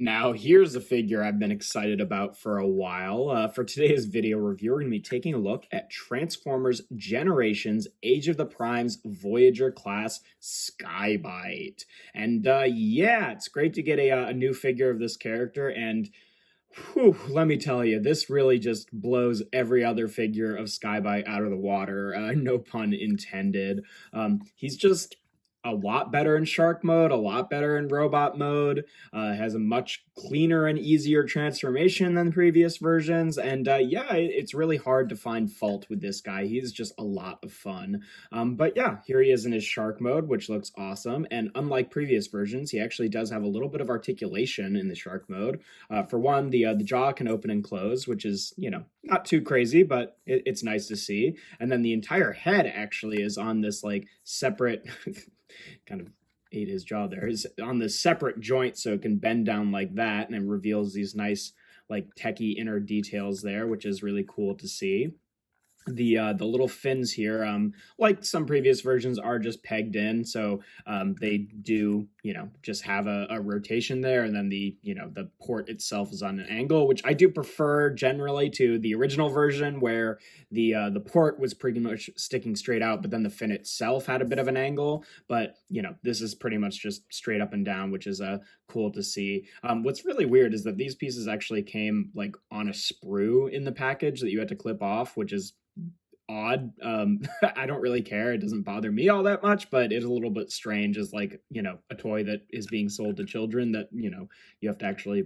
Now, here's a figure I've been excited about for a while. For today's video review, we're going to be taking a look at Transformers Generations Age of the Primes Voyager class Sky-Byte. And yeah, it's great to get a new figure of this character. And whew, let me tell you, this really just blows every other figure of Sky-Byte out of the water. No pun intended. He's just a lot better in shark mode, a lot better in robot mode, has a much cleaner and easier transformation than previous versions, and yeah, it's really hard to find fault with this guy. He's just a lot of fun. But yeah, here he is in his shark mode, which looks awesome, and unlike previous versions, he actually does have a little bit of articulation in the shark mode. For one, the jaw can open and close, which is, not too crazy, but it's nice to see. And then the entire head actually is on this, like, separate... kind of ate his jaw there, is on this separate joint, so it can bend down like that, and it reveals these nice, like, techie inner details there, which is really cool to see. The little fins here, like some previous versions, are just pegged in, so they do, just have a rotation there, and then the port itself is on an angle, which I do prefer generally to the original version, where the port was pretty much sticking straight out, but then the fin itself had a bit of an angle. But this is pretty much just straight up and down, which is cool to see. What's really weird is that these pieces actually came like on a sprue in the package that you had to clip off, which is odd. I don't really care. It doesn't bother me all that much, but it's a little bit strange as, like, a toy that is being sold to children that, you have to actually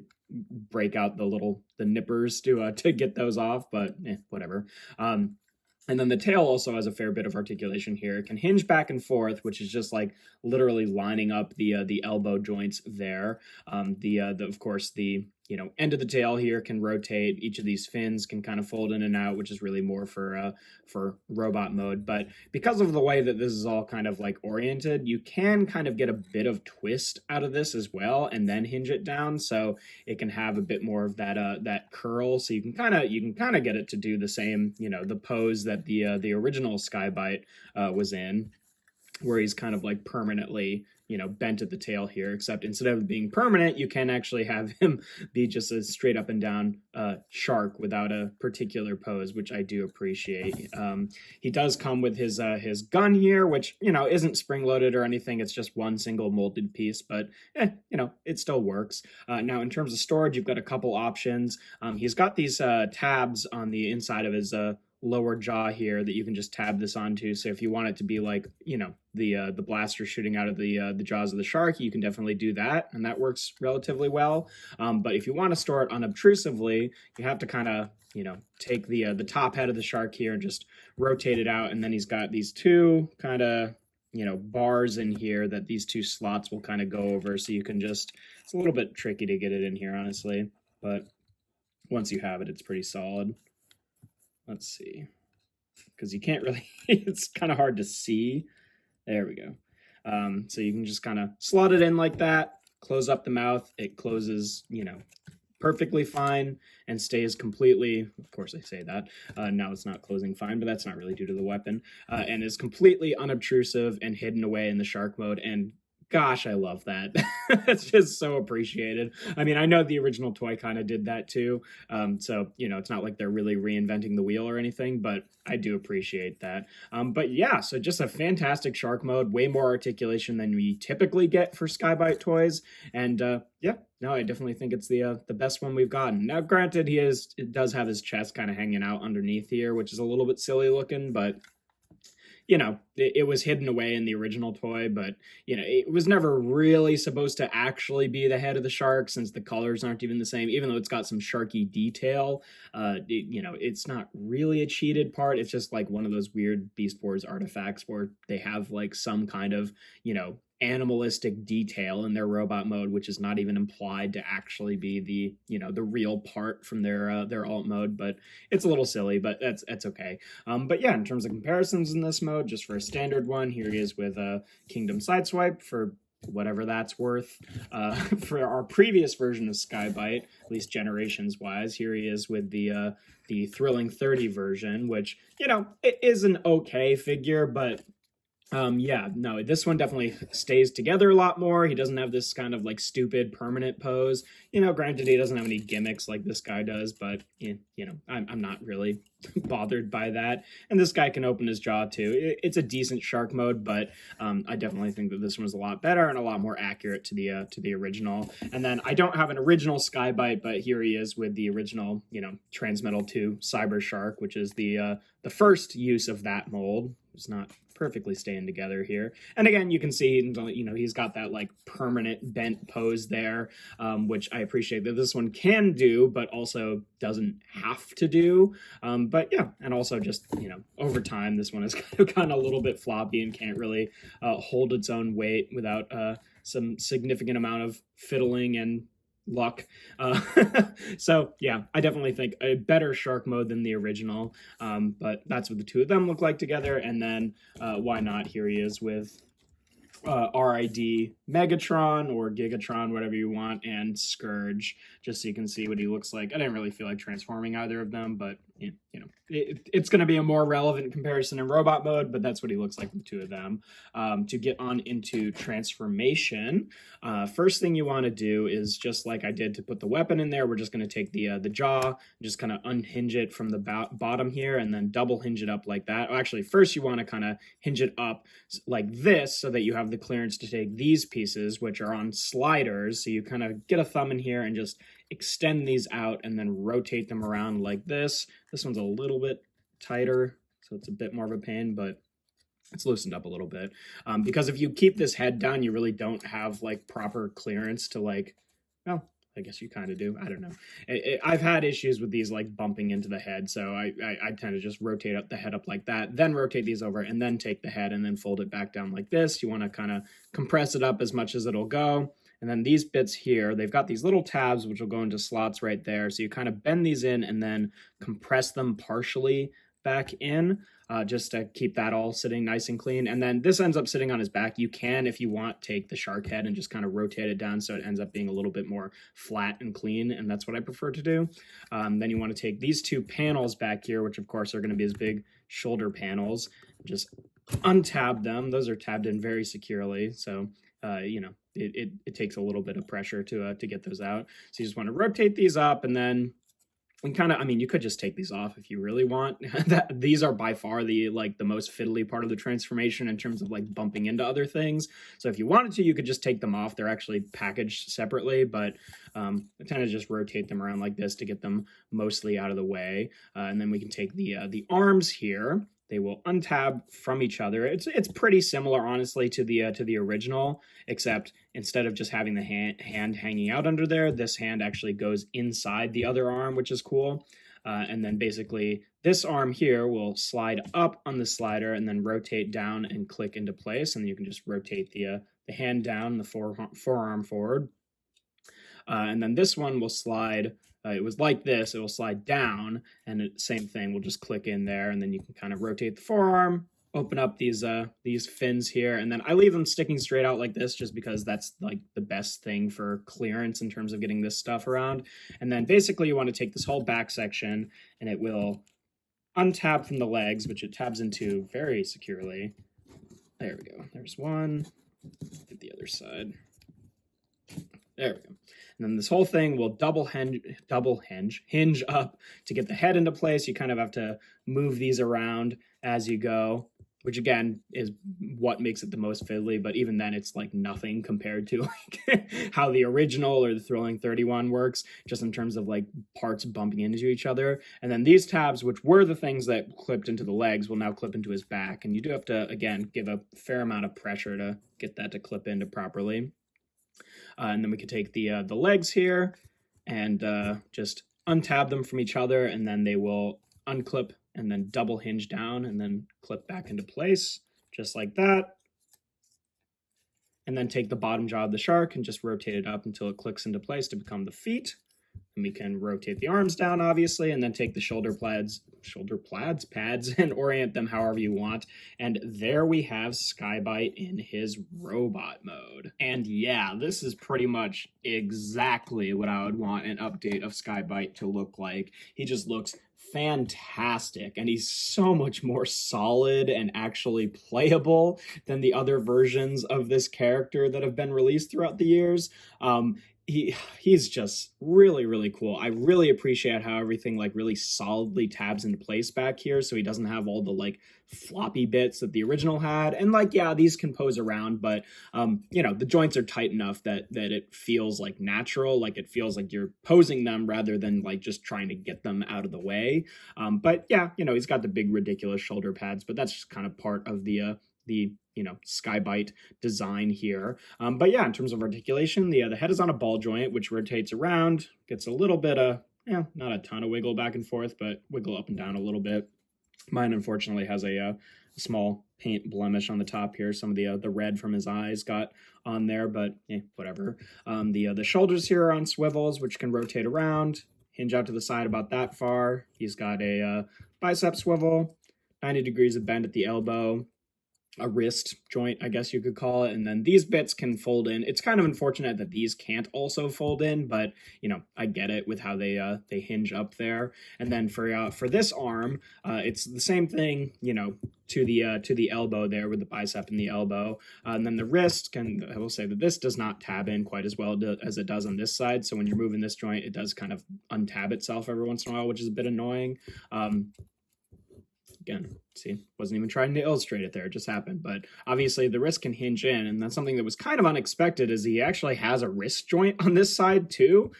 break out the nippers to get those off, but whatever. And then the tail also has a fair bit of articulation here. It can hinge back and forth, which is just like literally lining up the elbow joints there. Of course, the end of the tail here can rotate. Each of these fins can kind of fold in and out, which is really more for robot mode. But because of the way that this is all kind of like oriented, you can kind of get a bit of twist out of this as well, and then hinge it down, so it can have a bit more of that curl. So you can kind of get it to do the same, the pose that the original Sky-Byte was in, where he's kind of like permanently bent at the tail here, except instead of being permanent, you can actually have him be just a straight up and down shark without a particular pose, which I do appreciate. He does come with his gun here, which isn't spring loaded or anything. It's just one single molded piece, but it still works. Now, in terms of storage, you've got a couple options. He's got these tabs on the inside of his lower jaw here that you can just tab this onto. So if you want it to be like, the blaster shooting out of the jaws of the shark, you can definitely do that, and that works relatively well. But if you want to store it unobtrusively, you have to kind of, take the top head of the shark here and just rotate it out, and then he's got these two kind of, bars in here that these two slots will kind of go over, so you can just, it's a little bit tricky to get it in here, honestly, but once you have it, it's pretty solid. Let's see, because you can't really, it's kind of hard to see. There we go. So you can just kind of slot it in like that, close up the mouth. It closes, perfectly fine and stays completely, of course I say that, now it's not closing fine, but that's not really due to the weapon, and is completely unobtrusive and hidden away in the shark mode, and gosh, I love that. It's just so appreciated. I mean, I know the original toy kind of did that too, so, it's not like they're really reinventing the wheel or anything, but I do appreciate that. But yeah, so just a fantastic shark mode, way more articulation than we typically get for Sky-Byte toys, and yeah, no, I definitely think it's the best one we've gotten. Now, granted, it does have his chest kind of hanging out underneath here, which is a little bit silly looking, but it was hidden away in the original toy, but, it was never really supposed to actually be the head of the shark, since the colors aren't even the same, even though it's got some sharky detail. It's not really a cheated part. It's just like one of those weird Beast Wars artifacts where they have like some kind of, animalistic detail in their robot mode, which is not even implied to actually be the real part from their alt mode. But it's a little silly, but that's okay. But yeah, in terms of comparisons in this mode, just for a standard one, here he is with Kingdom Sideswipe for whatever that's worth. For our previous version of Sky-Byte, at least generations wise, here he is with the Thrilling 30 version, which it is an okay figure, but Yeah, no, this one definitely stays together a lot more. He doesn't have this kind of like stupid permanent pose. Granted, he doesn't have any gimmicks like this guy does, but I'm not really bothered by that. And this guy can open his jaw too. It's a decent shark mode, but I definitely think that this one is a lot better and a lot more accurate to the original. And then I don't have an original Sky-Byte, but here he is with the original, Transmetal 2 Cyber Shark, which is the first use of that mold. It's not perfectly staying together here. And again, you can see, he's got that like permanent bent pose there, which I appreciate that this one can do, but also doesn't have to do. But yeah, and also just, over time, this one is kind of a little bit floppy and can't really hold its own weight without some significant amount of fiddling and luck. So yeah, I definitely think a better shark mode than the original, but that's what the two of them look like together. And then why not, here he is with RID Megatron or Gigatron, whatever you want, and Scourge, just so you can see what he looks like. I didn't really feel like transforming either of them, but it's going to be a more relevant comparison in robot mode, but that's what he looks like with the two of them. To get on into transformation, first thing you want to do is, just like I did to put the weapon in there, we're just going to take the jaw, just kind of unhinge it from the bottom here, and then double hinge it up like that. Actually, first you want to kind of hinge it up like this so that you have the clearance to take these pieces, which are on sliders. So you kind of get a thumb in here and just extend these out and then rotate them around like this. This one's a little bit tighter, so it's a bit more of a pain, but it's loosened up a little bit. Because if you keep this head down, you really don't have like proper clearance to well, I guess you kind of do. I don't know. I've had issues with these like bumping into the head, so I tend to just rotate up the head up like that, then rotate these over, and then take the head and then fold it back down like this. You want to kind of compress it up as much as it'll go. And then these bits here, they've got these little tabs which will go into slots right there. So you kind of bend these in and then compress them partially back in, just to keep that all sitting nice and clean. And then this ends up sitting on his back. You can, if you want, take the shark head and just kind of rotate it down so it ends up being a little bit more flat and clean, and that's what I prefer to do. Then you want to take these two panels back here, which of course are going to be his big shoulder panels. Just untab them. Those are tabbed in very securely, so it takes a little bit of pressure to get those out. So you just want to rotate these up, and then you could just take these off if you really want. These are by far the most fiddly part of the transformation in terms of like bumping into other things. So if you wanted to, you could just take them off. They're actually packaged separately, but I tend to just rotate them around like this to get them mostly out of the way. And then we can take the arms here. They will untab from each other. It's pretty similar, honestly, to the original, except instead of just having the hand hanging out under there, this hand actually goes inside the other arm, which is cool. And then basically this arm here will slide up on the slider and then rotate down and click into place. And you can just rotate the hand down, the forearm forward. And then this one will slide. It was like this. It will slide down, and same thing. We'll just click in there, and then you can kind of rotate the forearm, open up these fins here, and then I leave them sticking straight out like this just because that's like the best thing for clearance in terms of getting this stuff around. And then basically you want to take this whole back section, and it will untab from the legs, which it tabs into very securely. There we go. There's one. Get the other side. There we go. And then this whole thing will hinge up to get the head into place. You kind of have to move these around as you go, which again is what makes it the most fiddly. But even then, it's like nothing compared to like how the original or the Thrilling 31 works, just in terms of like parts bumping into each other. And then these tabs, which were the things that clipped into the legs, will now clip into his back. And you do have to, again, give a fair amount of pressure to get that to clip into properly. And then we could take the legs here and just untab them from each other, and then they will unclip and then double hinge down and then clip back into place, just like that. And then take the bottom jaw of the shark and just rotate it up until it clicks into place to become the feet. And we can rotate the arms down, obviously, and then take the shoulder shoulder pads and orient them however you want. And there we have Sky-Byte in his robot mode. And yeah, this is pretty much exactly what I would want an update of Sky-Byte to look like. He just looks fantastic, and he's so much more solid and actually playable than the other versions of this character that have been released throughout the years. He's just really cool. I really appreciate how everything like really solidly tabs into place back here, so he doesn't have all the like floppy bits that the original had. And like, yeah, these can pose around, but you know, the joints are tight enough that it feels like natural, like it feels like you're posing them rather than like just trying to get them out of the way. But yeah, you know, he's got the big ridiculous shoulder pads, but that's just kind of part of the you know, Sky-Byte design here. But yeah, in terms of articulation, the head is on a ball joint, which rotates around, gets a little bit of, not a ton of wiggle back and forth, but wiggle up and down a little bit. Mine, unfortunately, has a small paint blemish on the top here. Some of the red from his eyes got on there, but whatever. The shoulders here are on swivels, which can rotate around, hinge out to the side about that far. He's got a bicep swivel, 90 degrees of bend at the elbow, a wrist joint, I guess you could call it, and then these bits can fold in. It's kind of unfortunate that these can't also fold in, but you know, I get it with how they hinge up there. And then for this arm, it's the same thing, you know, to the elbow there with the bicep and the elbow, and then the wrist I will say that this does not tab in quite as well as it does on this side. So when you're moving this joint, it does kind of untab itself every once in a while, which is a bit annoying. Again, see, wasn't even trying to illustrate it there, it just happened. But obviously the wrist can hinge in, and that's something that was kind of unexpected, is he actually has a wrist joint on this side too,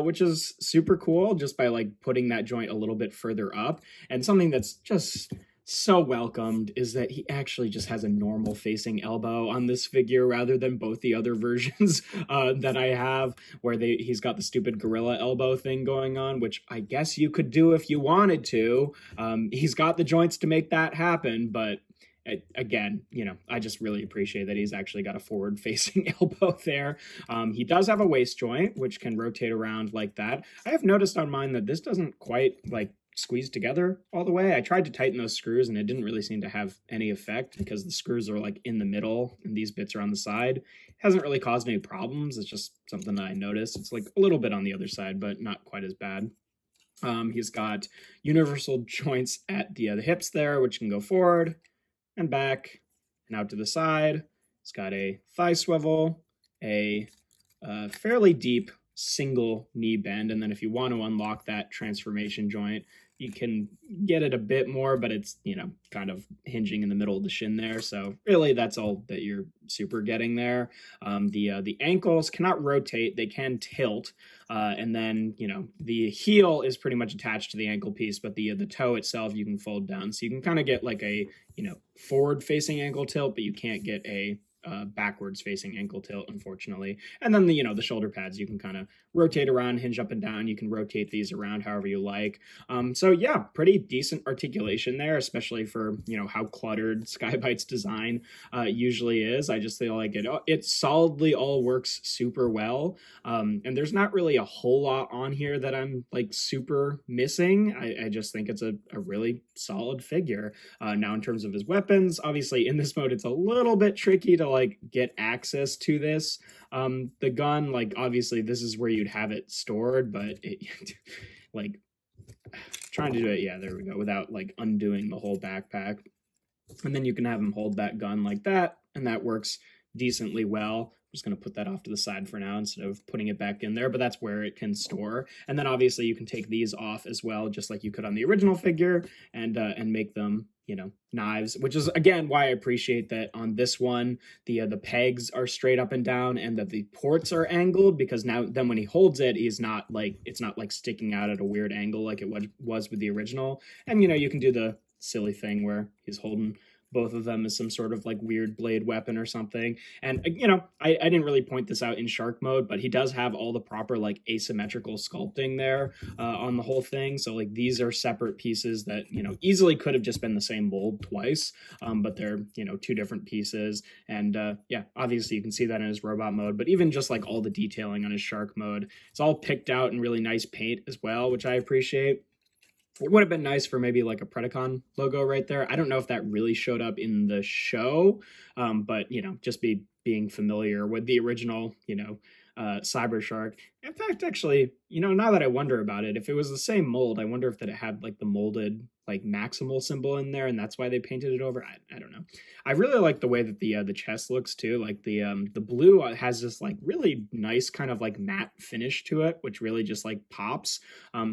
which is super cool, just by like putting that joint a little bit further up. And something that's just so welcomed is that he actually just has a normal facing elbow on this figure rather than both the other versions that I have, where he's got the stupid gorilla elbow thing going on, which I guess you could do if you wanted to. He's got the joints to make that happen, but again, you know, I just really appreciate that he's actually got a forward facing elbow there. He does have a waist joint, which can rotate around like that. I have noticed on mine that this doesn't quite like squeezed together all the way. I tried to tighten those screws and it didn't really seem to have any effect because the screws are like in the middle and these bits are on the side. It hasn't really caused any problems. It's just something that I noticed. It's like a little bit on the other side, but not quite as bad. He's got universal joints at the hips there, which can go forward and back and out to the side. He's got a thigh swivel, a fairly deep single knee bend, and then if you want to unlock that transformation joint, you can get it a bit more, but it's, you know, kind of hinging in the middle of the shin there. So really that's all that you're super getting there. The ankles cannot rotate, they can tilt. And then, you know, the heel is pretty much attached to the ankle piece, but the toe itself you can fold down. So you can kind of get like a, you know, forward facing ankle tilt, but you can't get a backwards facing ankle tilt, unfortunately. And then the shoulder pads, you can kind of rotate around, hinge up and down. You can rotate these around however you like. So yeah, pretty decent articulation there, especially for, you know, how cluttered Sky-Byte's design usually is. I just feel like it solidly all works super well. And there's not really a whole lot on here that I'm like super missing. I just think it's a really solid figure. Now in terms of his weapons, obviously in this mode, it's a little bit tricky to like get access to this. The gun, like obviously this is where you'd have it stored, but like trying to do it, yeah, there we go, without like undoing the whole backpack. And then you can have him hold that gun like that, and that works decently well. I'm just going to put that off to the side for now instead of putting it back in there, but that's where it can store. And then obviously you can take these off as well, just like you could on the original figure, and make them, you know, knives, which is again why I appreciate that on this one the pegs are straight up and down and that the ports are angled, because now then when he holds it, he's not like, it's not like sticking out at a weird angle like it was with the original. And you know, you can do the silly thing where he's holding both of them as some sort of like weird blade weapon or something. And you know, I didn't really point this out in shark mode, but he does have all the proper like asymmetrical sculpting there on the whole thing. So like these are separate pieces that, you know, easily could have just been the same mold twice, but they're, you know, two different pieces. And yeah, obviously you can see that in his robot mode, but even just like all the detailing on his shark mode, it's all picked out in really nice paint as well, which I appreciate. It would have been nice for maybe like a Predacon logo right there. I don't know if that really showed up in the show, but just being familiar with the original, Cyber Shark. In fact, actually, now that I wonder about it, if it was the same mold, I wonder if that it had like the molded like maximal symbol in there, and that's why they painted it over. I don't know. I really like the way that the chest looks too. Like the blue has this like really nice kind of like matte finish to it, which really just like pops.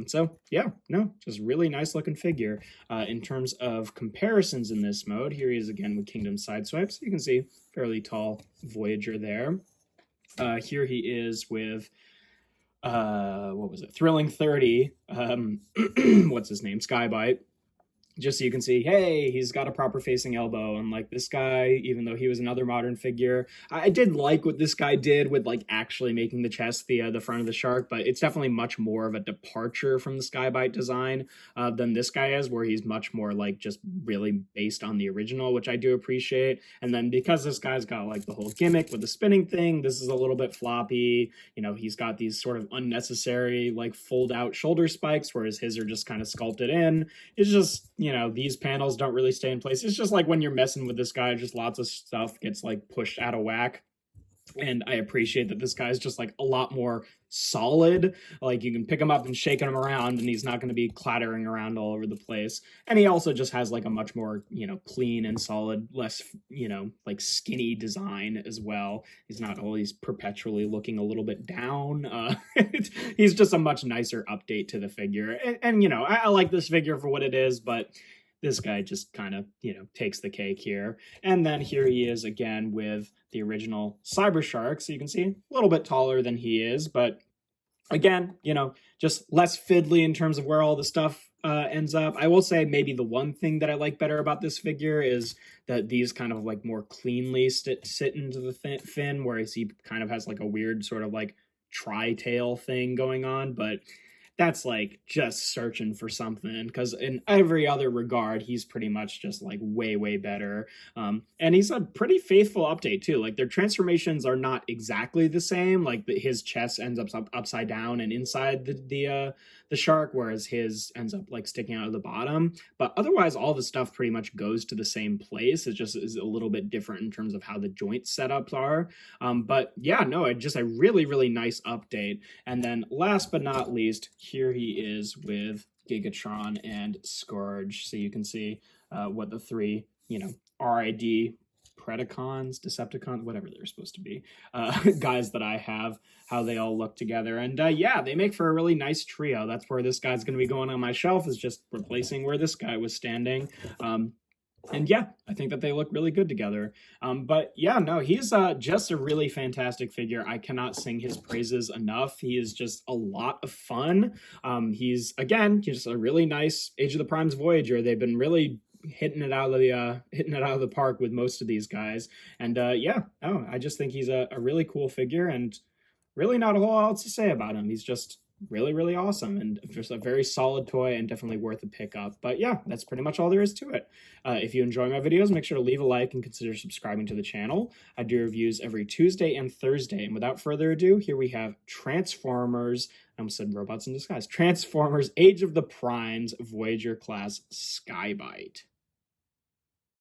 So yeah, no, just really nice looking figure. In terms of comparisons in this mode, here he is again with Kingdom Sideswipe. So you can see fairly tall Voyager there. Here he is with what was it? Thrilling 30. What's his name? Sky-Byte. Just so you can see, hey, he's got a proper facing elbow. Unlike this guy, even though he was another modern figure, I did like what this guy did with like actually making the chest the front of the shark, but it's definitely much more of a departure from the Sky-Byte design than this guy is, where he's much more like just really based on the original, which I do appreciate. And then because this guy's got like the whole gimmick with the spinning thing, this is a little bit floppy. He's got these sort of unnecessary like fold out shoulder spikes, whereas his are just kind of sculpted in. It's just, these panels don't really stay in place. It's just like when you're messing with this guy, just lots of stuff gets like pushed out of whack. And I appreciate that this guy's just like a lot more solid. Like you can pick him up and shake him around and he's not going to be clattering around all over the place. And he also just has like a much more, clean and solid, less, like skinny design as well. He's not always perpetually looking a little bit down. He's just a much nicer update to the figure. And I like this figure for what it is, but this guy just kind of, takes the cake here. And then here he is again with the original Cyber Shark. So you can see a little bit taller than he is, but again, just less fiddly in terms of where all the stuff ends up. I will say maybe the one thing that I like better about this figure is that these kind of like more cleanly sit into the fin, whereas he kind of has like a weird sort of like tri-tail thing going on, but that's like just searching for something, because in every other regard he's pretty much just like way better. And he's a pretty faithful update too. Like their transformations are not exactly the same. Like his chest ends up upside down and inside the shark, whereas his ends up like sticking out of the bottom, but otherwise all the stuff pretty much goes to the same place. It just is a little bit different in terms of how the joint setups are. But yeah, no, a really nice update. And then last but not least, here he is with Gigatron and Scourge. So you can see what the three, RID Predacons, Decepticons, whatever they're supposed to be, guys that I have, how they all look together. And yeah, they make for a really nice trio. That's where this guy's going to be going on my shelf, is just replacing where this guy was standing. And yeah, I think that they look really good together. But yeah, no, he's just a really fantastic figure. I cannot sing his praises enough. He is just a lot of fun. He's, again, just a really nice Age of the Primes Voyager. They've been really hitting it out of the park with most of these guys. And yeah, no, I just think he's a really cool figure, and really not a whole lot else to say about him. He's just really awesome, and just a very solid toy, and definitely worth a pickup. But yeah, that's pretty much all there is to it. If you enjoy my videos, make sure to leave a like and consider subscribing to the channel. I do reviews every Tuesday and Thursday. And without further ado, here we have Transformers, I almost said Robots in Disguise, Transformers Age of the Primes Voyager class Sky-Byte.